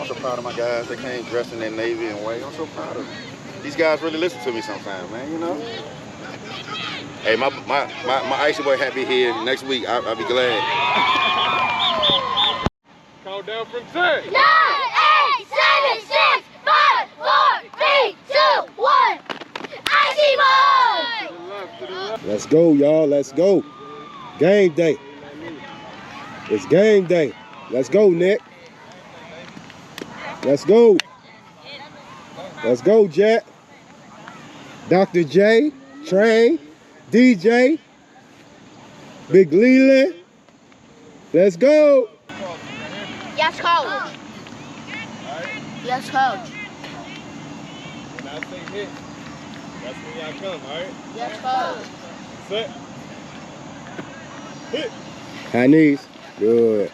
so proud of my guys. They came dressed in their Navy and white. I'm so proud of them. These guys really listen to me sometimes, man, you know? Hey, my Icey Boy happy here. Next week, I'll be glad. Count down from 10. 9, 8, 7, 6, 5, 4, 3, 2, 1. Icey Boyz! Let's go, y'all. Let's go. Game day. It's game day. Let's go, Nick. Let's go. Let's go, Jet. Dr. J, Train, DJ, Big Leland. Let's go. Yes, coach. Yes, coach. When I say hit, that's when y'all come, all right? Yes, coach. Set. Hit. High knees. Good.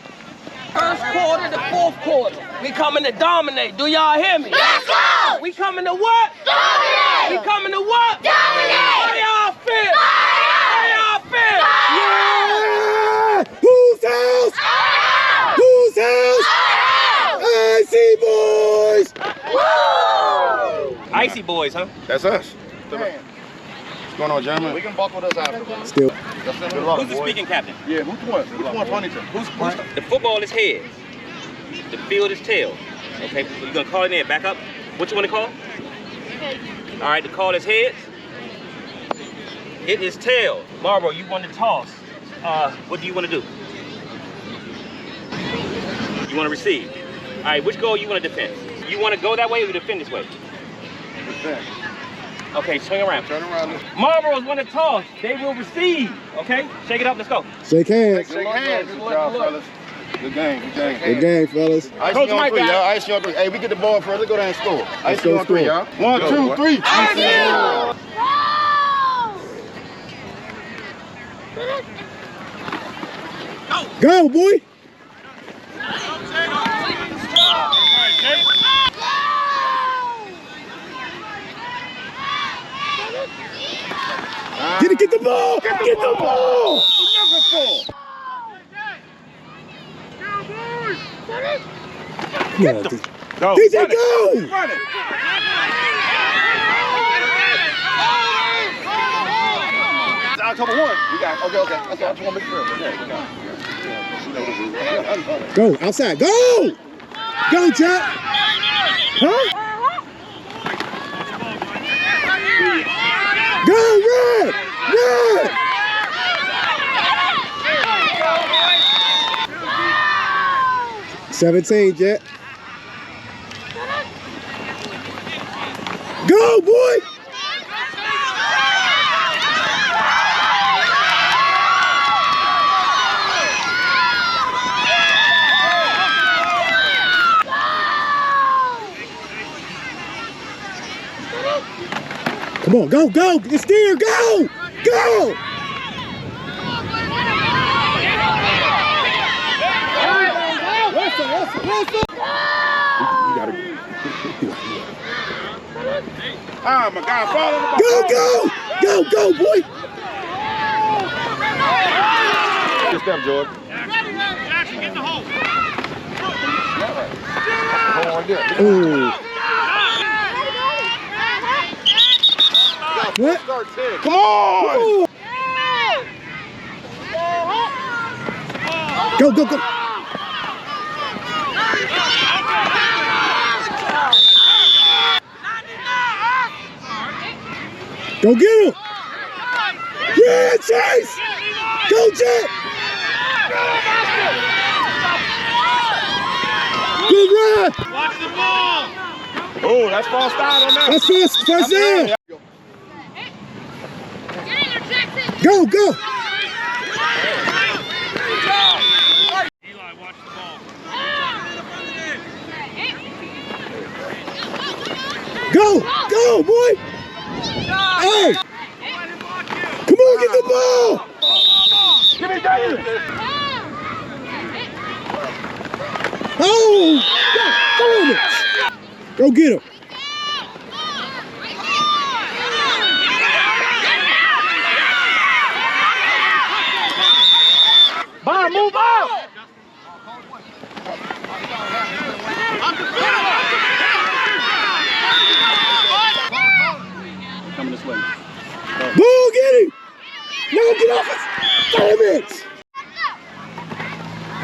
First quarter to fourth quarter. We coming to dominate. Do y'all hear me? Yes, coach. We coming to what? Dominate. We coming to what? Dominate. How y'all feel? How y'all feel? Yeah! Whose house? Whose house? Icey Boyz! Woo! Icey Boyz, huh? That's us. What's going on, gentlemen? We can buckle this after. Still. Good luck, Who's the speaking captain? Yeah, which one? Huntingtown. The football is heads. The field is tails. Okay, you're gonna call it in, back up. What you wanna call? All right, the call is heads. It is tails. Marlboro, you want to toss. What do you want to do? You want to receive. All right, which goal you want to defend? You want to go that way or defend this way? Defend. Okay, swing around. Turn around. Marlboros want to toss. They will receive. Okay, shake it up. Let's go. Shake hands. Shake hands. Good job, fellas. Good game. Good game. Good game, fellas. Icey on 3, y'all. Icey on 3. Hey, we get the ball first. Let's go down and score. Icey go on 3, score. y'all. 1, 2, 3. Icey! Go, boy. Get the ball. Get the ball. Get the go. DJ, go. Run it. October 1. We got. Okay. That's all. I just want to make sure. Okay. Go outside. Go. Go, Jack. Huh? Go, Red. Red. $17, Jet. Go, boy. Come on, go, go. It's there. Go. Go. Ah, my God, fall on the ball. Go, go, boy. Good step, George. Jackson, get the hole. Hold on there. Ooh. What? Come on! Go, go, go. Go get him. Yeah, Chase. Go, Jet. Good run. Watch the ball. Oh, that's false start on that. That's first down. Go, go. Eli, watch the ball. Go, go, boy. Hey. Come on, get the ball. Give me that. Oh, go get him. Bob, move out. I'm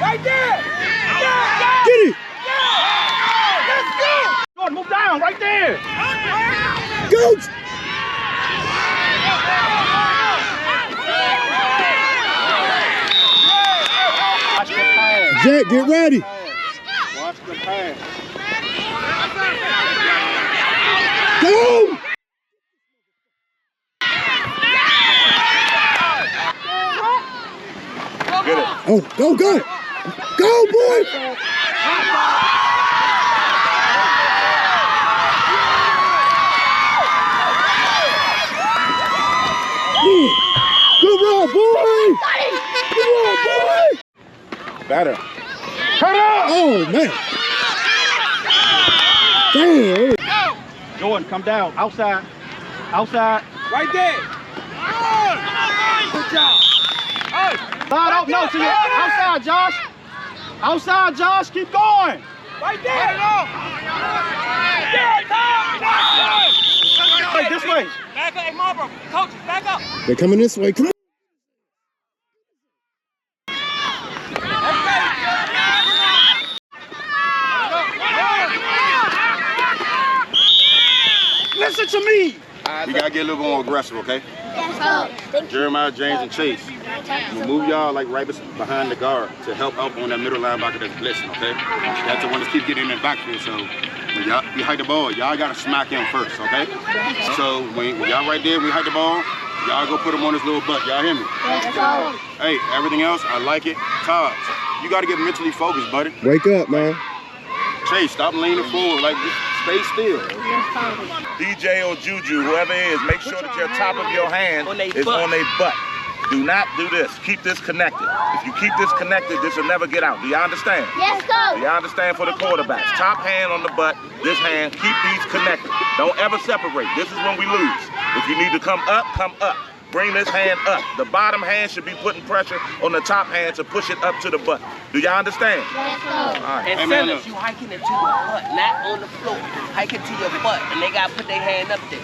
Right there. Get it. Let's go. Jordan, move down, right there. Go. Watch the pass. Jack, get ready. Watch the pass. Go. Get it. Oh, go, go. Go, boy. Good run, boy. Good run, boy. Better. Cut up. Oh, man. Damn. Jordan, come down. Outside. Outside. Right there. Good job. Slide out. No, to your outside, Josh. Outside, Josh. Keep going. Right there. Hey, this way. Back up, hey Marlboro. Coaches, back up. They're coming this way. Come on. Listen to me. We gotta get a little more aggressive, okay? Let's go. Jeremiah, James, and Chase. We'll move y'all like right behind the guard to help out on that middle linebacker that's blitzing, okay? That's the one that keep getting in the backfield. So when y'all we hike the ball, y'all gotta smack him first, okay? So when y'all right there, we hike the ball, y'all go put him on his little butt. Y'all hear me? Let's go. Hey, everything else, I like it. Todd, you gotta get mentally focused, buddy. Wake up, man. Chase, stop leaning forward. Like, just stay still. DJ or Juju, whoever it is, make sure that your top of your hand is on their butt. Do not do this. Keep this connected. If you keep this connected, this will never get out. Do you understand? Let's Do go. you understand for the quarterbacks? Top hand on the butt, this hand, keep these connected. Don't ever separate. This is when we lose. If you need to come up, come up. Bring this hand up. The bottom hand should be putting pressure on the top hand to push it up to the butt. Do y'all understand? Let's go. All right. And Hey, man, fellas, you hiking it to your butt, not on the floor. Hike it to your butt, and they gotta put their hand up there.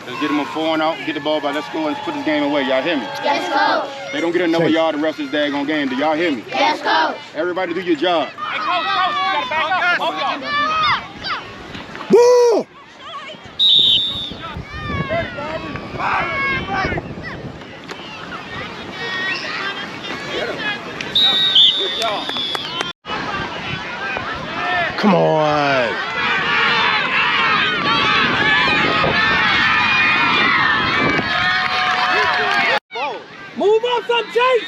Let's get them a 4 and out, get the ball by, let's go and put this game away. Y'all hear me? Let's go. They don't get another yard the rest of this daggone game. Do y'all hear me? Let's go. Everybody do your job. Hey, coach, you gotta back up. Both y'all. Ball. Come on. Move on some, Chase.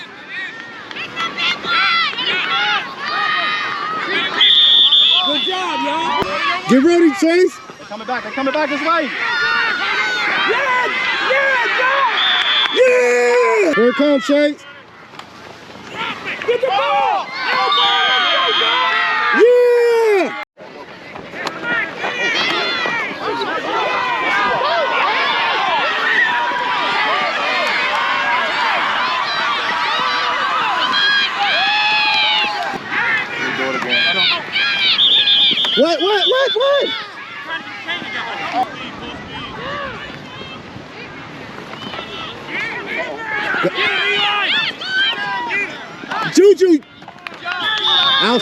Good job, y'all. Get ready, Chase. They're coming back. They're coming back this way. Yeah. Here it comes, Chase. Get the ball. Yeah. What? Juju. Out.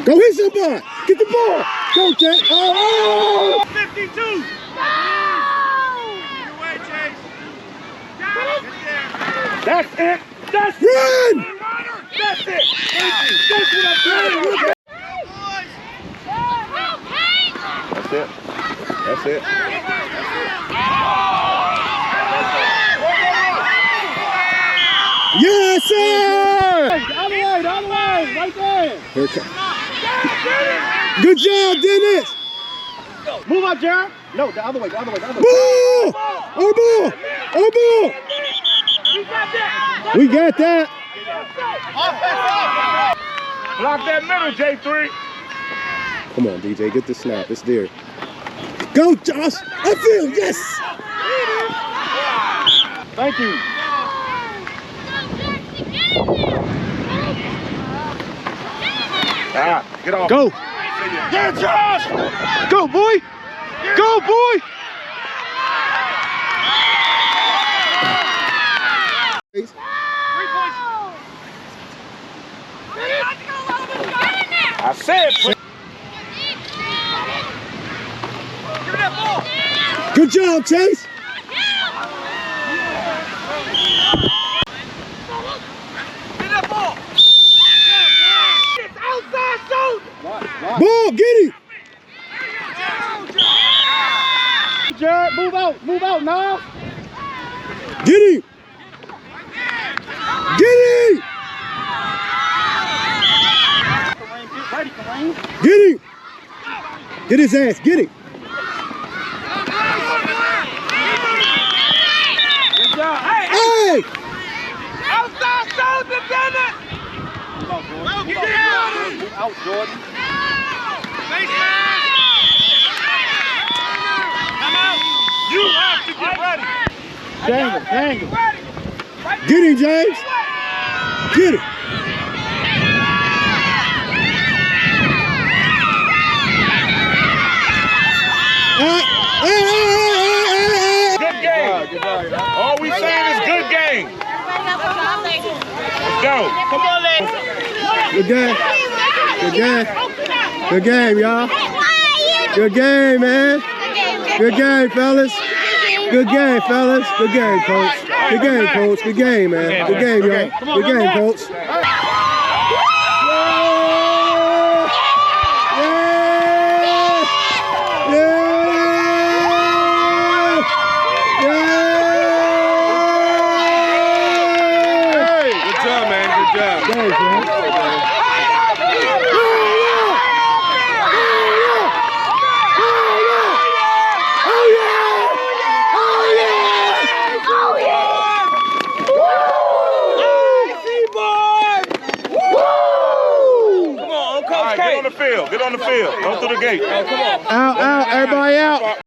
Go hit somebody. Get the ball. Go, Jack. Oh. 52. That's it. That's Run. That's it. That's what I'm saying. That's it. That's it. Yes, sir. The other way, right there. Here it comes. Good job, Dennis. Move up, Jared. No, the other way. Ball. Our ball. We got that. Block that middle, J3. Come on, DJ, get the snap. It's there. Go, Josh. I feel, yes. Thank you. Get off. Go. Yeah, Josh. Go, boy. Go, boy. Good job, Chase. Ball, get him. Jared, move out, now. Get him. Get him. Ready, Kareem. Get him. Get his ass. Get him. Good job. Hey! Hey! Outside zone, defender! Move out, Jordan. Move out, Jordan. Come out. You have to get ready. Dangle. Get him, James. Get him. Good game. All we saying is good game. Let's go. Come on, ladies. Good game. Good game. Good game, y'all. Good game, man. Good game, fellas. Good game, fellas. Good game, coach. Good game, coach. Good game, man. Good game, y'all. Good game, coach. Get on the field. Go through the gate. Out, everybody out.